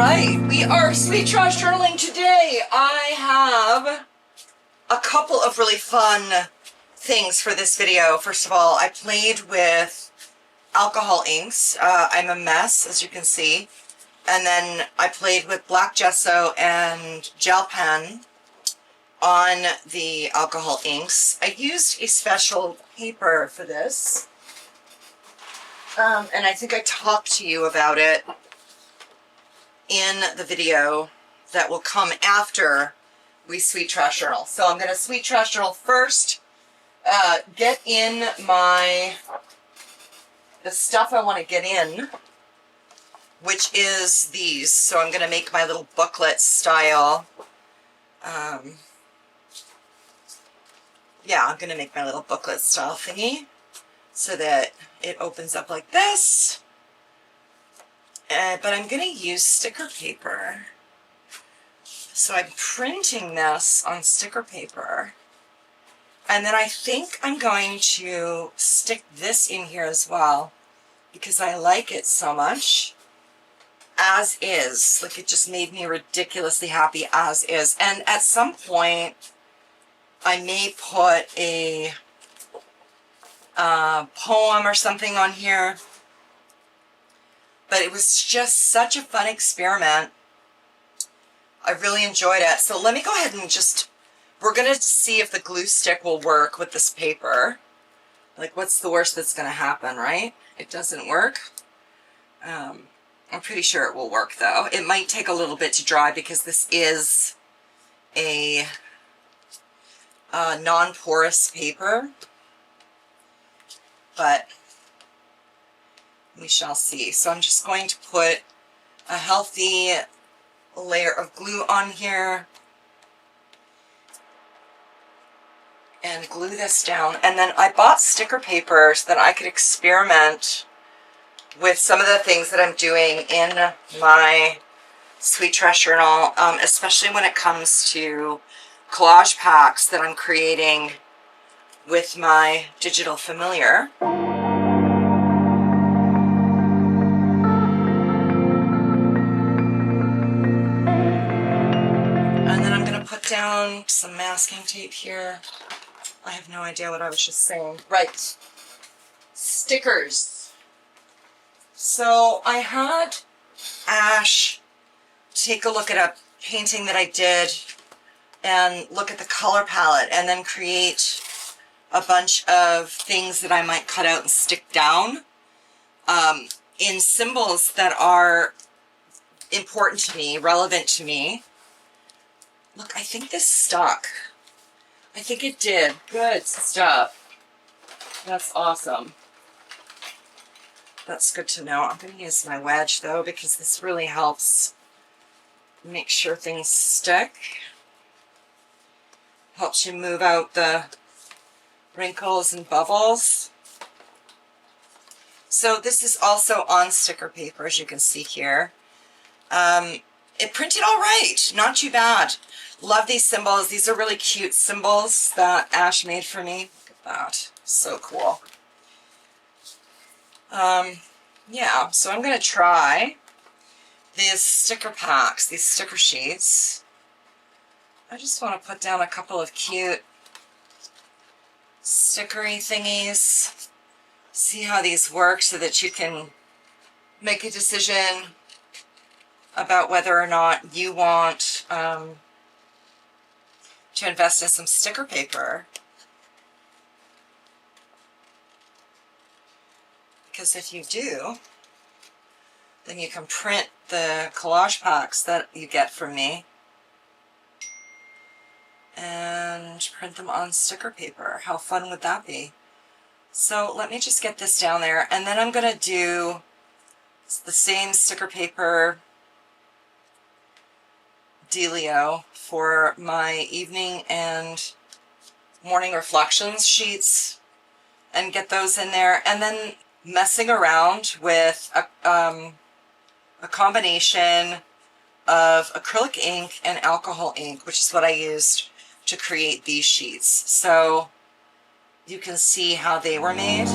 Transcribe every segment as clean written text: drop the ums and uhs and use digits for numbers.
right, we are Sweet Trash journaling today. I have a couple of really fun things for this video. First of all, I played with alcohol inks. I'm a mess, as you can see. And then I played with black gesso and gel pen on the alcohol inks. I used a special paper for this. And I think I talked to you about it in the video that will come after we Sweet Trash journal. So I'm going to Sweet Trash journal first, get in the stuff I want to get in, which is these. So I'm going to make my little booklet style. Yeah, I'm going to make my little booklet style thingy so that it opens up like this. But I'm going to use sticker paper. So I'm printing this on sticker paper. And then I think I'm going to stick this in here as well because I like it so much. As is. Like, it just made me ridiculously happy as is. And at some point, I may put a poem or something on here. But it was just such a fun experiment. I really enjoyed it. So let me go ahead and we're going to see if the glue stick will work with this paper. Like, what's the worst that's going to happen, right? It doesn't work. I'm pretty sure it will work, though. It might take a little bit to dry because this is a non-porous paper. But we shall see. So I'm just going to put a healthy layer of glue on here and glue this down. And then I bought sticker paper so that I could experiment with some of the things that I'm doing in my Sweet Trash journal, especially when it comes to collage packs that I'm creating with my digital familiar. Down some masking tape here. I have no idea what I was just saying. Right. Stickers. So I had Ash take a look at a painting that I did and look at the color palette and then create a bunch of things that I might cut out and stick down in symbols that are important to me, relevant to me. Look, I think this stuck. I think it did. Good stuff. That's awesome. That's good to know. I'm going to use my wedge, though, because this really helps make sure things stick. Helps you move out the wrinkles and bubbles. So this is also on sticker paper, as you can see here. It printed all right. Not too bad. Love these symbols. These are really cute symbols that Ash made for me. Look at that. So cool. Yeah, so I'm going to try these sticker packs, these sticker sheets. I just want to put down a couple of cute stickery thingies. See how these work so that you can make a decision about whether or not you want to invest in some sticker paper. Because if you do, then you can print the collage packs that you get from me and print them on sticker paper. How fun would that be? So let me just get this down there, and then I'm going to do the same sticker paper dealio for my evening and morning reflections sheets and get those in there, and then messing around with a combination of acrylic ink and alcohol ink, which is what I used to create these sheets. So you can see how they were made.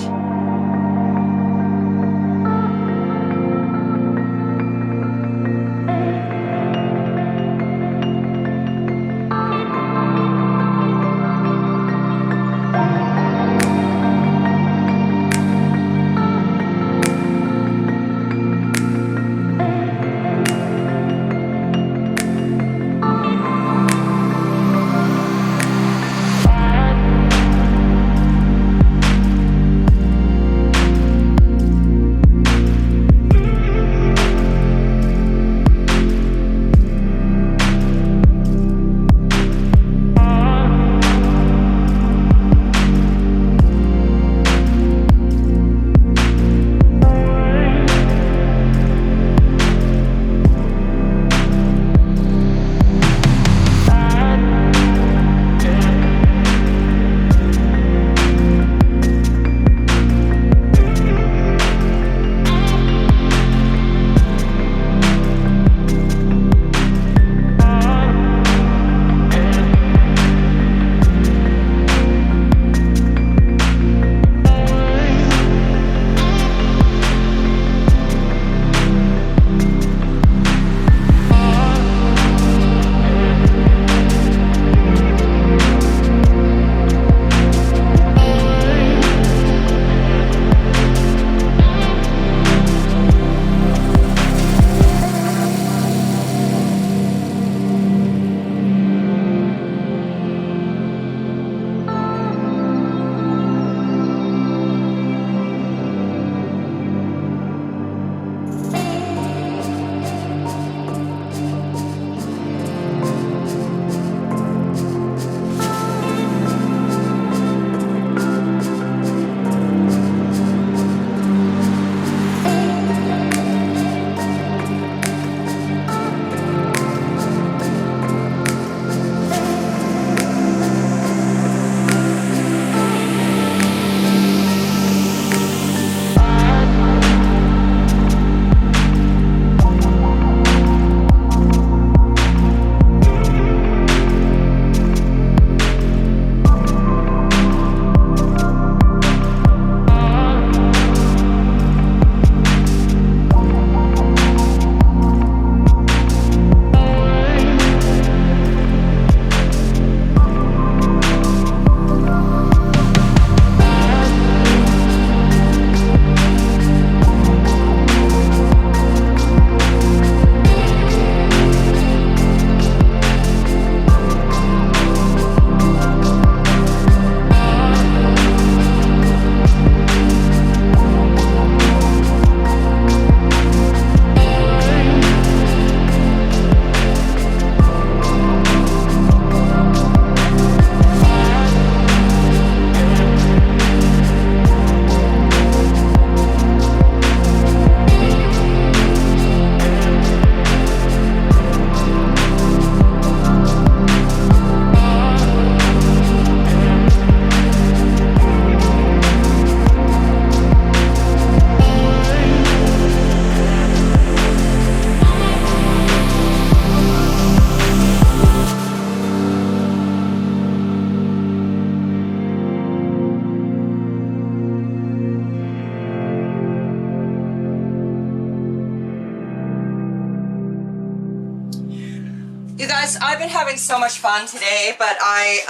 guys, I've been having so much fun today, but I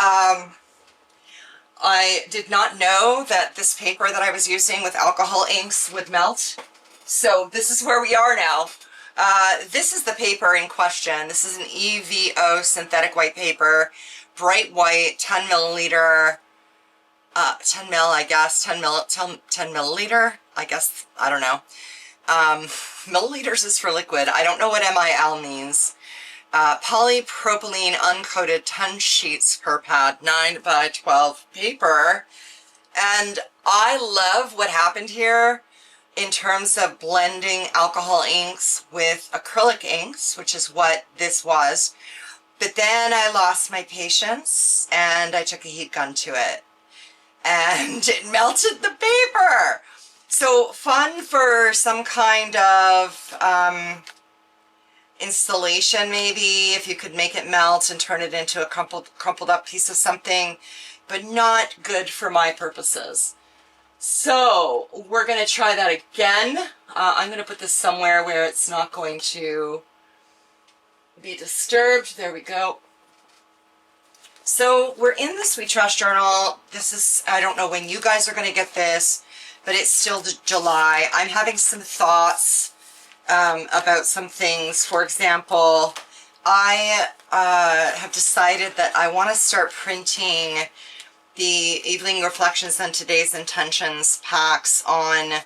did not know that this paper that I was using with alcohol inks would melt. So this is where we are now. This is the paper in question. This is an EVO synthetic white paper, bright white, 10 milliliter, 10 mil, I guess, 10 milliliter, I guess, I don't know. Milliliters is for liquid. I don't know what MIL means. Polypropylene uncoated 10 sheets per pad, 9 by 12 paper. And I love what happened here in terms of blending alcohol inks with acrylic inks, which is what this was. But then I lost my patience and I took a heat gun to it and it melted the paper. So fun for some kind of installation, maybe, if you could make it melt and turn it into a crumpled up piece of something, but not good for my purposes. So we're going to try that again. I'm going to put this somewhere where it's not going to be disturbed. There we go. So we're in the Sweet Trash Journal. This is, I don't know when you guys are going to get this, but it's still July. I'm having some thoughts about some things. For example, I have decided that I want to start printing the Evening Reflections and Today's Intentions packs on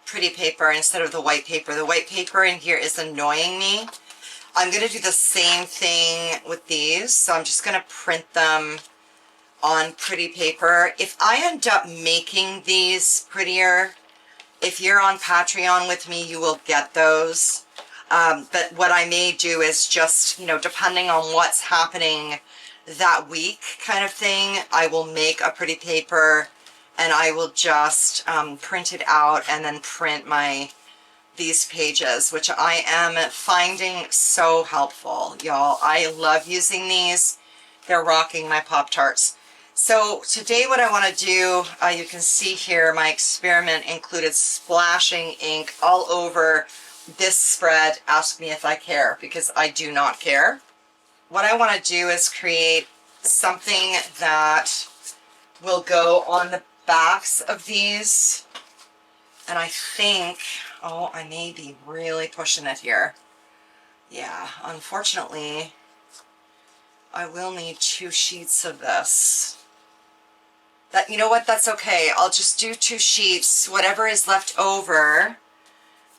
pretty paper instead of the white paper. The white paper in here is annoying me. I'm going to do the same thing with these, so I'm just going to print them on pretty paper. If I end up making these prettier, if you're on Patreon with me, you will get those. But what I may do is just, you know, depending on what's happening that week kind of thing, I will make a pretty paper and I will just print it out and then print these pages, which I am finding so helpful, y'all. I love using these. They're rocking my Pop-Tarts. So today what I want to do, you can see here my experiment included splashing ink all over this spread. Ask me if I care, because I do not care. What I want to do is create something that will go on the backs of these. And I think, oh, I may be really pushing it here. Yeah, unfortunately, I will need 2 sheets of this. That, you know what, that's okay. I'll just do 2 sheets. Whatever is left over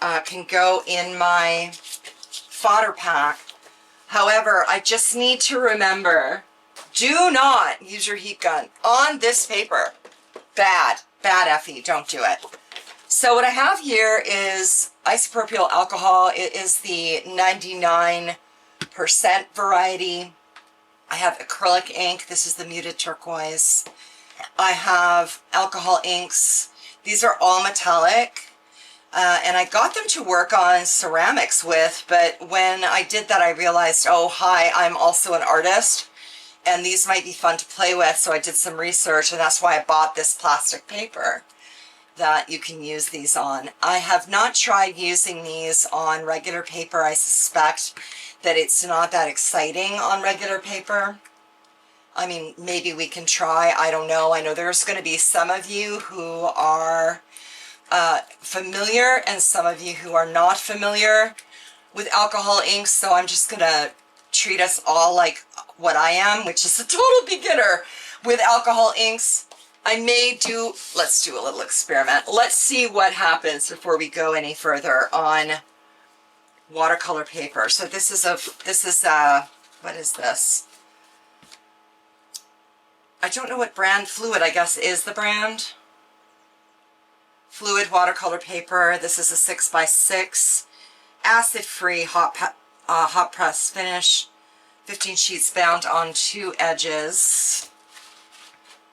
can go in my fodder pack. However, I just need to remember, do not use your heat gun on this paper. Bad, Effy, don't do it. So what I have here is isopropyl alcohol. It is the 99% variety. I have acrylic ink. This is the muted turquoise. I have alcohol inks. These are all metallic. And I got them to work on ceramics with, but when I did that, I realized, oh, hi, I'm also an artist, and these might be fun to play with, so I did some research, and that's why I bought this plastic paper that you can use these on. I have not tried using these on regular paper. I suspect that it's not that exciting on regular paper. I mean, maybe we can try, I don't know. I know there's going to be some of you who are familiar and some of you who are not familiar with alcohol inks, so I'm just going to treat us all like what I am, which is a total beginner with alcohol inks. I may do, let's do a little experiment. Let's see what happens before we go any further on watercolor paper. So this is what is this? I don't know what brand. Fluid, I guess, is the brand. Fluid watercolor paper. This is a 6x6 acid-free hot press finish. 15 sheets bound on 2 edges.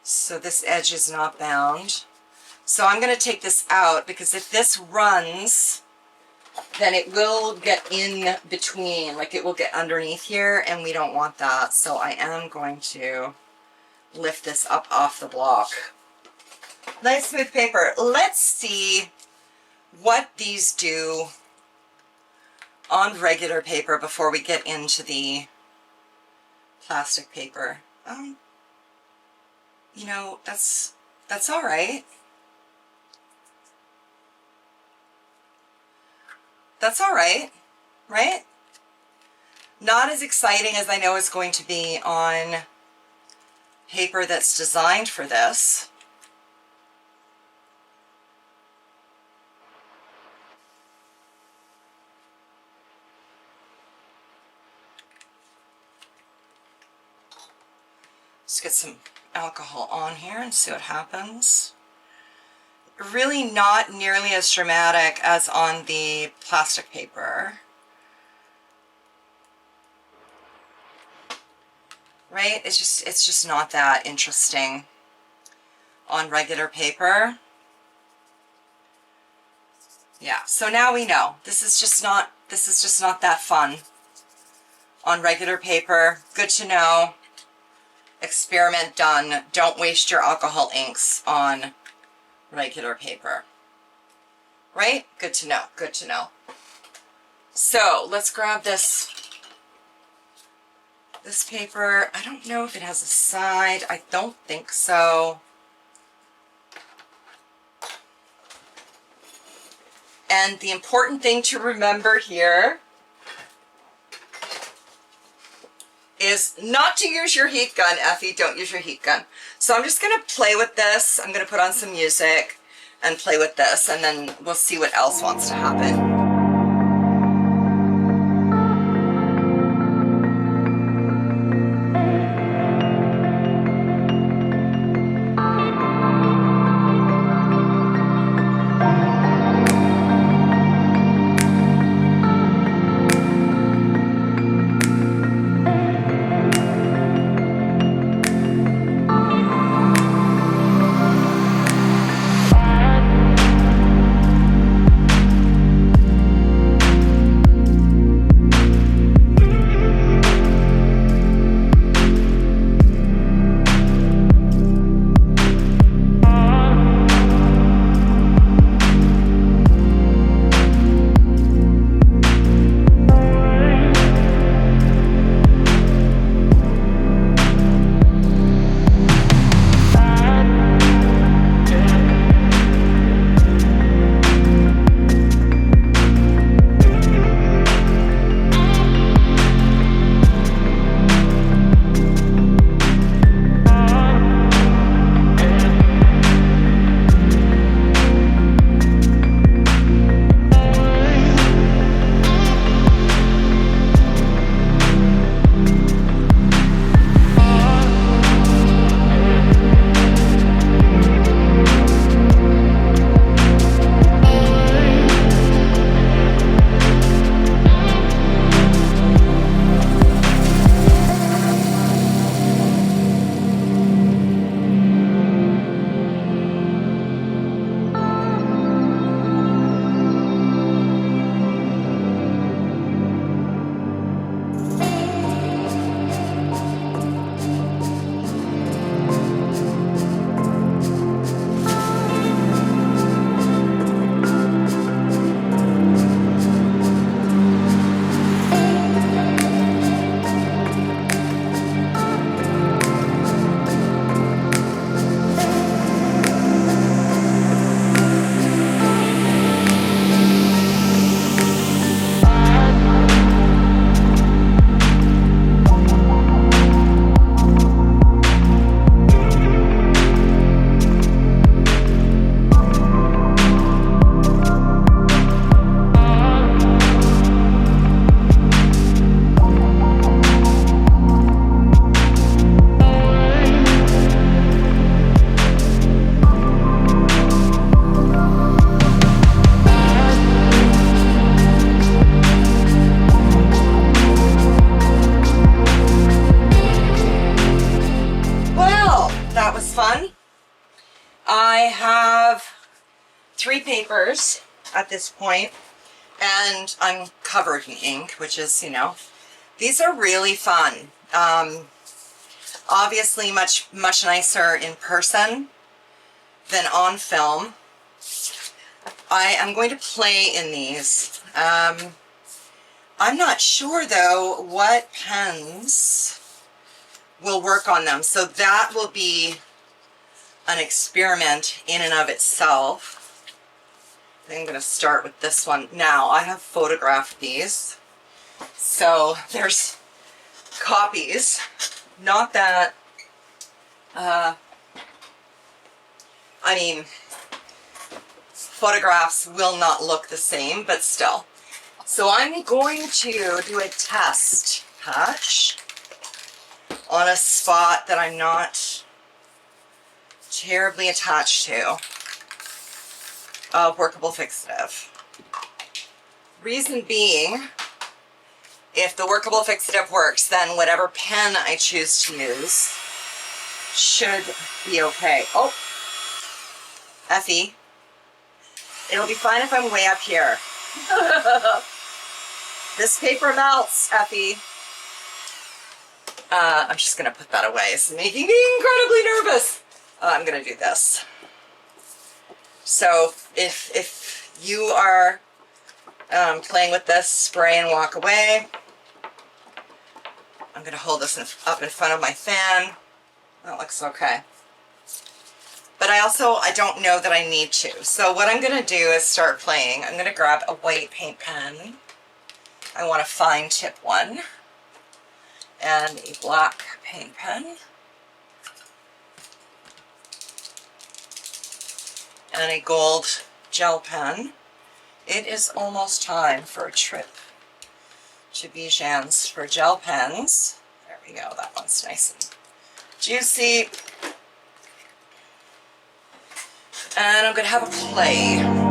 So this edge is not bound. So I'm going to take this out, because if this runs, then it will get in between, like it will get underneath here, and we don't want that. So I am going to lift this up off the block. Nice smooth paper. Let's see what these do on regular paper before we get into the plastic paper. You know, that's all right. That's all right, right? Not as exciting as I know it's going to be on paper that's designed for this. Let's get some alcohol on here and see what happens. Really not nearly as dramatic as on the plastic paper. Right? It's just not that interesting on regular paper. Yeah, so now we know. This is just not that fun on regular paper. Good to know. Experiment done. Don't waste your alcohol inks on regular paper. Right? Good to know. Good to know. So let's grab this paper. I don't know if it has a side. I don't think so. And the important thing to remember here is not to use your heat gun, Effie. Don't use your heat gun. So I'm just going to play with this. I'm going to put on some music and play with this, and then we'll see what else wants to happen. Papers at this point, and I'm covered in ink, which is, you know, these are really fun. Obviously much nicer in person than on film. I am going to play in these. I'm not sure though what pens will work on them. So that will be an experiment in and of itself. I think I'm going to start with this one. Now, I have photographed these. So there's copies. Not that, I mean, photographs will not look the same, but still. So I'm going to do a test patch on a spot that I'm not terribly attached to of Workable fixative. Reason being, if the Workable fixative works, then whatever pen I choose to use should be okay. Oh, Effy, it'll be fine if I'm way up here. This paper melts, Effy. I'm just gonna put that away. It's making me incredibly nervous. I'm gonna do this. So if you are playing with this, spray and walk away. I'm gonna hold this up in front of my fan. That looks okay. But I don't know that I need to. So what I'm gonna do is start playing. I'm gonna grab a white paint pen. I want a fine tip one. And a black paint pen. And a gold gel pen. It is almost time for a trip to Bijan's for gel pens. There we go, that one's nice and juicy. And I'm gonna have a play.